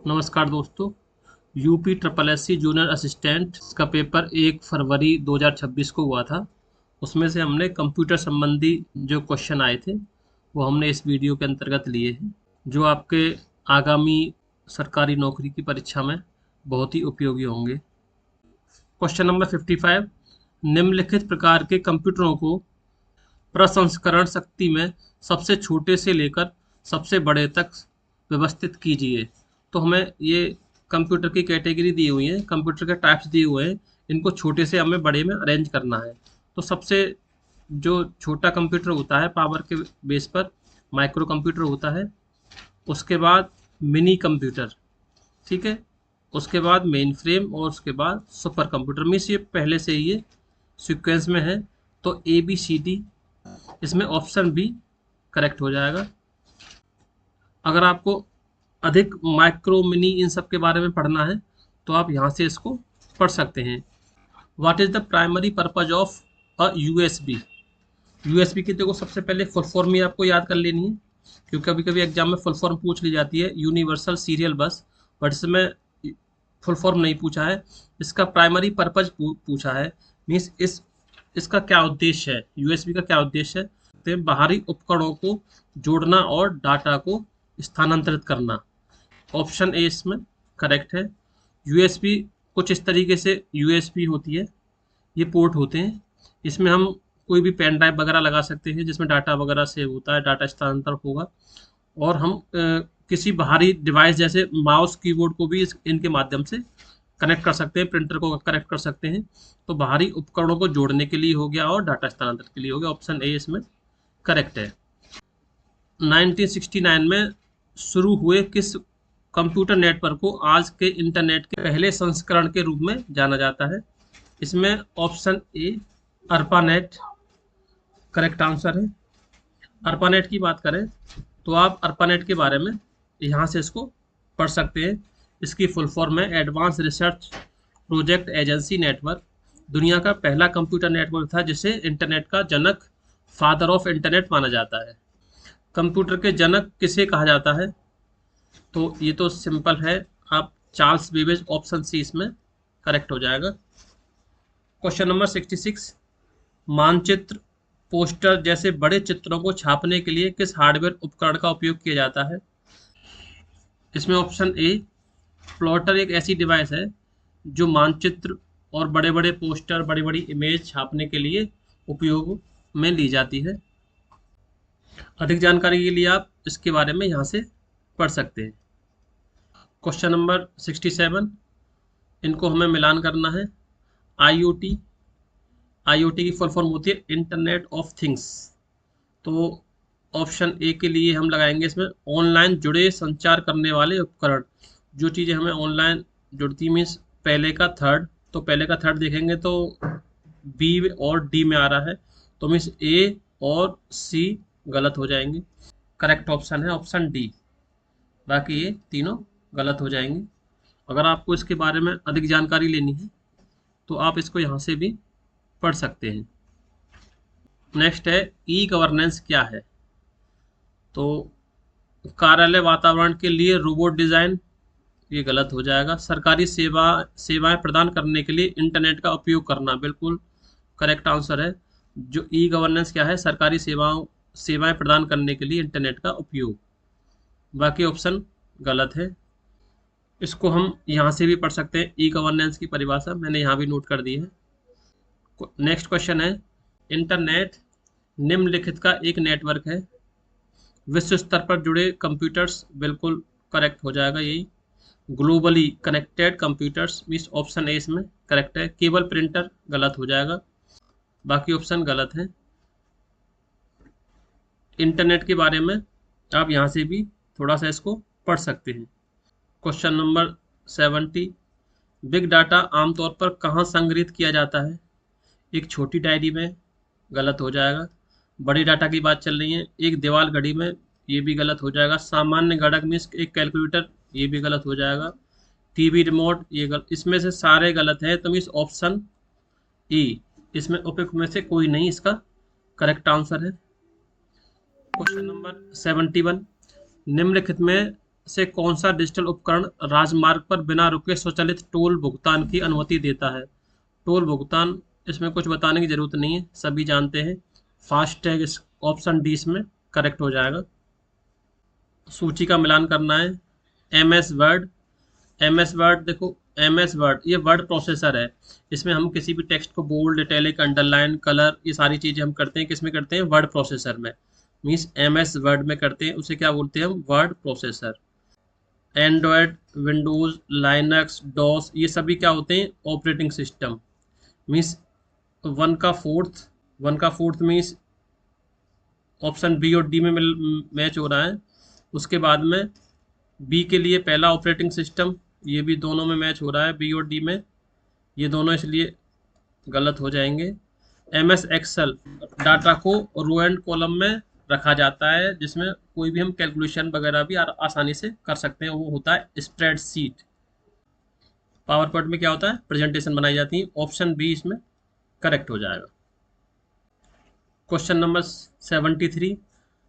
नमस्कार दोस्तों। UP triple SC junior assistant का पेपर 1 फरवरी 2026 को हुआ था। उसमें से हमने कंप्यूटर संबंधी जो क्वेश्चन आए थे वो हमने इस वीडियो के अंतर्गत लिए हैं, जो आपके आगामी सरकारी नौकरी की परीक्षा में बहुत ही उपयोगी होंगे। क्वेश्चन नंबर 55, निम्नलिखित प्रकार के कंप्यूटरों को प्रसंस्करण शक्ति में सबसे छोटे से लेकर सबसे बड़े तक व्यवस्थित कीजिए। तो हमें ये कंप्यूटर की कैटेगरी दी हुई है, कंप्यूटर के टाइप्स दिए हुए हैं, इनको छोटे से हमें बड़े में अरेंज करना है। तो सबसे जो छोटा कंप्यूटर होता है पावर के बेस पर माइक्रो कंप्यूटर होता है, उसके बाद मिनी कंप्यूटर, ठीक है, उसके बाद मेन फ्रेम और उसके बाद सुपर कंप्यूटर। मीन्स ये पहले से ही ये सीक्वेंस में है। तो ए बी सी डी, इसमें ऑप्शन बी करेक्ट हो जाएगा। अगर आपको अधिक माइक्रो मिनी इन सब के बारे में पढ़ना है तो आप यहाँ से इसको पढ़ सकते हैं। What is the primary purpose of a USB. USB की देखो सबसे पहले फुल फॉर्म ही आपको याद कर लेनी है, क्योंकि कभी कभी एग्जाम में फुल फॉर्म पूछ ली जाती है, यूनिवर्सल सीरियल बस, बट इसमें फुल फॉर्म नहीं पूछा है। इसका प्राइमरी पर्पज पूछा है। मीन्स इसका क्या उद्देश्य है, यूएसबी का क्या उद्देश्य है, तो बाहरी उपकरणों को जोड़ना और डाटा को स्थानांतरित करना। ऑप्शन ए इसमें करेक्ट है। यूएसबी कुछ इस तरीके से यूएसबी होती है, ये पोर्ट होते हैं, इसमें हम कोई भी पेन ड्राइव वगैरह लगा सकते हैं जिसमें डाटा वगैरह सेव होता है, डाटा स्थानांतरण होगा। और हम किसी बाहरी डिवाइस जैसे माउस कीबोर्ड को भी इनके माध्यम से कनेक्ट कर सकते हैं, प्रिंटर को कनेक्ट कर सकते हैं। तो बाहरी उपकरणों को जोड़ने के लिए हो गया और डाटा स्थानांतरण के लिए हो गया। ऑप्शन ए इसमें करेक्ट है। 1969 में शुरू हुए किस कंप्यूटर नेटवर्क को आज के इंटरनेट के पहले संस्करण के रूप में जाना जाता है। इसमें option A ARPANET correct answer है। अर्पानेट की बात करें तो आप अर्पानेट के बारे में यहाँ से इसको पढ़ सकते हैं। इसकी फुल फॉर्म है advance research project agency network. दुनिया का पहला कंप्यूटर नेटवर्क था जिसे इंटरनेट का जनक, फादर ऑफ इंटरनेट माना जाता है। कंप्यूटर के जनक किसे कहा जाता है, तो ये तो सिंपल है, आप चार्ल्स बेबेज, ऑप्शन सी इसमें करेक्ट हो जाएगा। क्वेश्चन नंबर 66, मानचित्र, पोस्टर जैसे बड़े चित्रों को छापने के लिए किस हार्डवेयर उपकरण का उपयोग किया जाता है। इसमें ऑप्शन ए प्लॉटर एक ऐसी डिवाइस है जो मानचित्र और बड़े बड़े पोस्टर, बड़ी बड़ी इमेज छापने के लिए उपयोग में ली जाती है। अधिक जानकारी के लिए आप इसके बारे में यहाँ से पढ़ सकते हैं। क्वेश्चन नंबर 67, इनको हमें मिलान करना है। आईओटी, आईओटी की फुल फॉर्म होती है इंटरनेट ऑफ थिंग्स। तो ऑप्शन ए के लिए हम लगाएंगे इसमें ऑनलाइन जुड़े संचार करने वाले उपकरण। जो चीज़ें हमें ऑनलाइन जुड़ती, मीन्स पहले का थर्ड, तो पहले का थर्ड देखेंगे तो बी और डी में आ रहा है, तो मीन्स ए और सी गलत हो जाएंगे। करेक्ट ऑप्शन है ऑप्शन डी, बाकी ये तीनों गलत हो जाएंगे। अगर आपको इसके बारे में अधिक जानकारी लेनी है तो आप इसको यहाँ से भी पढ़ सकते हैं। नेक्स्ट है ई गवर्नेंस क्या है। तो कार्यालय वातावरण के लिए रोबोट डिज़ाइन, ये गलत हो जाएगा। सरकारी सेवाएं प्रदान करने के लिए इंटरनेट का उपयोग करना, बिल्कुल करेक्ट आंसर है। जो ई गवर्नेंस क्या है, सरकारी सेवाएं प्रदान करने के लिए इंटरनेट का उपयोग। बाकी ऑप्शन गलत है। इसको हम यहाँ से भी पढ़ सकते हैं, ई गवर्नेंस की परिभाषा मैंने यहाँ भी नोट कर दी है। नेक्स्ट क्वेश्चन है, इंटरनेट निम्नलिखित का एक नेटवर्क है। विश्व स्तर पर जुड़े कंप्यूटर्स, बिल्कुल करेक्ट हो जाएगा यही। Globally connected computers, means option A इसमें करेक्ट है। केबल प्रिंटर गलत हो जाएगा, बाकी ऑप्शन गलत है। इंटरनेट के बारे में आप यहाँ से भी थोड़ा सा इसको पढ़ सकते हैं। क्वेश्चन नंबर 70, बिग डाटा आमतौर पर कहाँ संग्रहित किया जाता है। एक छोटी डायरी में, गलत हो जाएगा। बड़ी डाटा की बात चल रही है, एक दीवार घड़ी में, ये भी गलत हो जाएगा। सामान्य घटक मीन्स एक कैलकुलेटर, ये भी गलत हो जाएगा। टीवी रिमोट, ये गलत। इसमें से सारे गलत है, तो मीन्स ऑप्शन ई, इसमें उपयुक्त में से कोई नहीं इसका करेक्ट आंसर है। क्वेश्चन नंबर 71, निम्नलिखित में से कौन सा डिजिटल उपकरण राजमार्ग पर बिना रुके स्वचालित टोल भुगतान की अनुमति देता है? टोल भुगतान, इसमें कुछ बताने की जरूरत नहीं है, सभी जानते हैं। फास्टैग, इस ऑप्शन डी इसमें करेक्ट हो जाएगा। सूची का मिलान करना है। M S word, M S word देखो, एम एस वर्ड ये वर्ड प्रोसेसर है। इसमें हम किसी भी टेक्स्ट को बोल्ड, इटैलिक, अंडरलाइन, कलर, ये सारी चीज़ें हम करते हैं किसमें करते हैं? वर्ड प्रोसेसर में। मीन्स एम एस वर्ड में करते हैं, उसे क्या बोलते हैं हम? Word processor. Android, Windows, Linux, DOS, ये सभी क्या होते हैं? Operating system. मीन्स वन का फोर्थ, वन का फोर्थ मीन्स ऑप्शन बी और डी में मैच हो रहा है। उसके बाद में बी के लिए पहला ऑपरेटिंग सिस्टम, ये भी दोनों में मैच हो रहा है, बी और डी में। ये दोनों इसलिए गलत हो जाएंगे। एम एस एक्सेल, डाटा को रो एंड कॉलम में रखा जाता है, जिसमें कोई भी हम कैलकुलेशन वगैरह भी आसानी से कर सकते हैं, वो होता है स्प्रेडशीट। पावर पॉइंट में क्या होता है? प्रेजेंटेशन बनाई जाती है। ऑप्शन बी इसमें करेक्ट हो जाएगा। क्वेश्चन नंबर 73,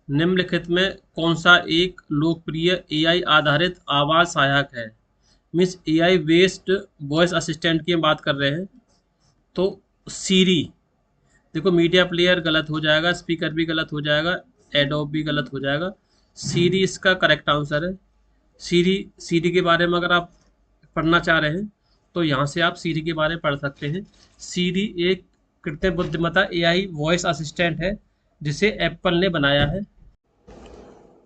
निम्नलिखित में कौन सा एक लोकप्रिय एआई आधारित आवाज सहायक है? Means AI based voice assistant की हम बात कर रहे हैं। तो सीरी, देखो मीडिया प्लेयर गलत हो जाएगा, स्पीकर भी गलत हो जाएगा, एडोब भी गलत हो जाएगा। सीरी इसका करेक्ट आंसर है। सीरी, सीरी के बारे में अगर आप पढ़ना चाह रहे हैं तो यहाँ से आप सीरी के बारे में पढ़ सकते हैं। सीरी एक कृत्रिम बुद्धिमत्ता एआई वॉइस असिस्टेंट है, जिसे एप्पल ने बनाया है।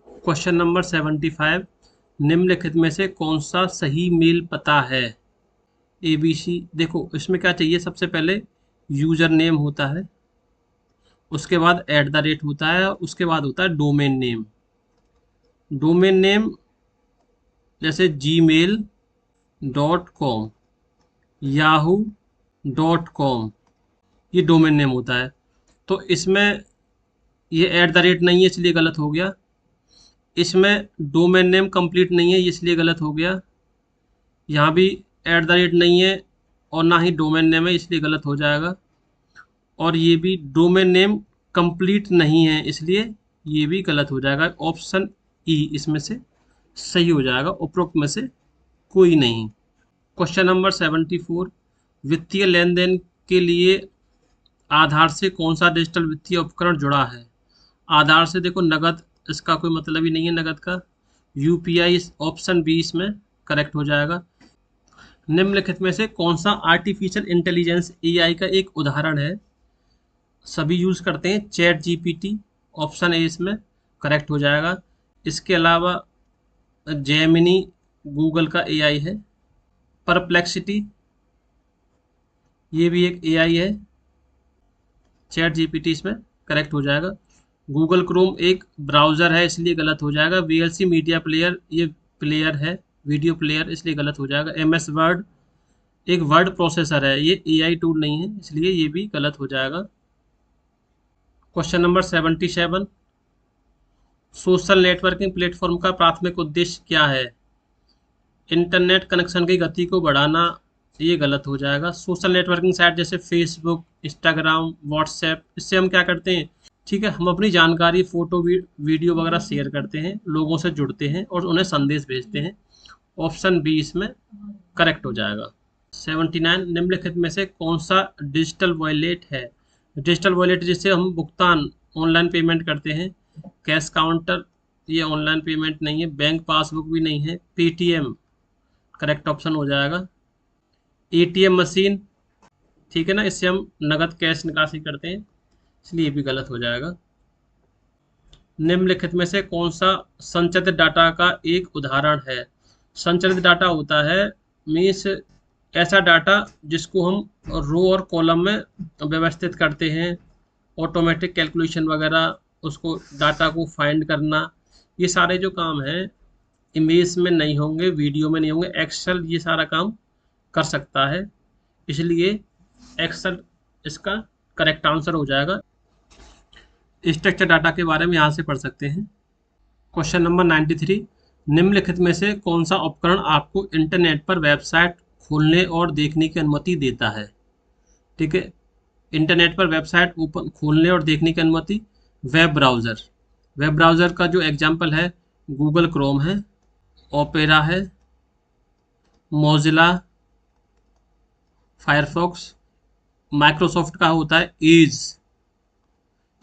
क्वेश्चन नंबर 75, निम्नलिखित में से कौन सा सही मेल पता है? ABC, देखो इसमें क्या चाहिए? सबसे पहले यूजर नेम होता है, उसके बाद @ होता है, उसके बाद होता है डोमेन नेम। डोमेन नेम जैसे gmail.com, yahoo.com, ये डोमेन नेम होता है। तो इसमें ये @ नहीं है, इसलिए गलत हो गया। इसमें डोमेन नेम कंप्लीट नहीं है, इसलिए गलत हो गया। यहाँ भी @ नहीं है और ना ही डोमेन नेम है, इसलिए गलत हो जाएगा। और ये भी डोमेन नेम कंप्लीट नहीं है, इसलिए ये भी गलत हो जाएगा। ऑप्शन ई इसमें से सही हो जाएगा, उपरोक्त में से कोई नहीं। क्वेश्चन नंबर 74, वित्तीय लेन देन के लिए आधार से कौन सा डिजिटल वित्तीय उपकरण जुड़ा है? आधार से देखो नगद, इसका कोई मतलब ही नहीं है नगद का। यूपीआई, ऑप्शन बी इसमें करेक्ट हो जाएगा। निम्नलिखित में से कौन सा आर्टिफिशियल इंटेलिजेंस एआई का एक उदाहरण है? सभी यूज करते हैं, चैट जीपीटी, ऑप्शन ए इसमें करेक्ट हो जाएगा। इसके अलावा जेमिनी गूगल का एआई है। परप्लेक्सिटी, ये भी एक एआई है। चैट जीपीटी इसमें करेक्ट हो जाएगा। गूगल क्रोम एक ब्राउज़र है, इसलिए गलत हो जाएगा। वीएलसी मीडिया प्लेयर, ये प्लेयर है, वीडियो प्लेयर, इसलिए गलत हो जाएगा। एमएस वर्ड एक वर्ड प्रोसेसर है, ये एआई टूल नहीं है, इसलिए ये भी गलत हो जाएगा। Question number 77, social networking platform का प्राथमिक उद्देश्य क्या है? इंटरनेट कनेक्शन की गति को बढ़ाना, ये गलत हो जाएगा। सोशल नेटवर्किंग साइट जैसे फेसबुक, इंस्टाग्राम, व्हाट्सएप, इससे हम क्या करते हैं? ठीक है, हम अपनी जानकारी, फोटो, वीडियो वगैरह शेयर करते हैं, लोगों से जुड़ते हैं और उन्हें संदेश भेजते हैं। ऑप्शन बी इसमें करेक्ट हो जाएगा। 79, निम्नलिखित में से कौन सा डिजिटल वॉलेट है? डिजिटल वॉलेट जिससे हम भुगतान, ऑनलाइन पेमेंट करते हैं। कैश काउंटर, ये ऑनलाइन पेमेंट नहीं है। बैंक पासबुक भी नहीं है। पेटीएम करेक्ट ऑप्शन हो जाएगा। एटीएम मशीन, ठीक है ना, इससे हम नगद कैश निकासी करते हैं, इसलिए भी गलत हो जाएगा। निम्नलिखित में से कौन सा संचित डाटा का एक उदाहरण है? संचित डाटा होता है मीन्स ऐसा डाटा जिसको हम रो और कॉलम में व्यवस्थित करते हैं, ऑटोमेटिक कैलकुलेशन वगैरह, उसको डाटा को फाइंड करना, ये सारे जो काम हैं इमेज में नहीं होंगे, वीडियो में नहीं होंगे। एक्सेल ये सारा काम कर सकता है, इसलिए एक्सेल इसका करेक्ट आंसर हो जाएगा। स्ट्रक्चर डाटा के बारे में यहाँ से पढ़ सकते हैं। क्वेश्चन नंबर 93, निम्नलिखित में से कौन सा उपकरण आपको इंटरनेट पर वेबसाइट खोलने और देखने की अनुमति देता है? ठीक है, इंटरनेट पर वेबसाइट ओपन, खोलने और देखने की अनुमति। वेब ब्राउज़र, वेब ब्राउज़र का जो एग्जाम्पल है गूगल क्रोम है। ओपेरा है, मोजिला, फायरफॉक्स, माइक्रोसॉफ्ट का होता है एज।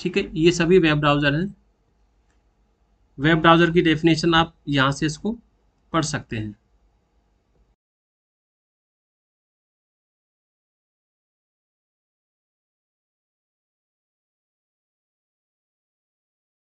ठीक है, ये सभी वेब ब्राउज़र हैं। वेब ब्राउज़र की डेफिनेशन आप यहाँ से इसको पढ़ सकते हैं।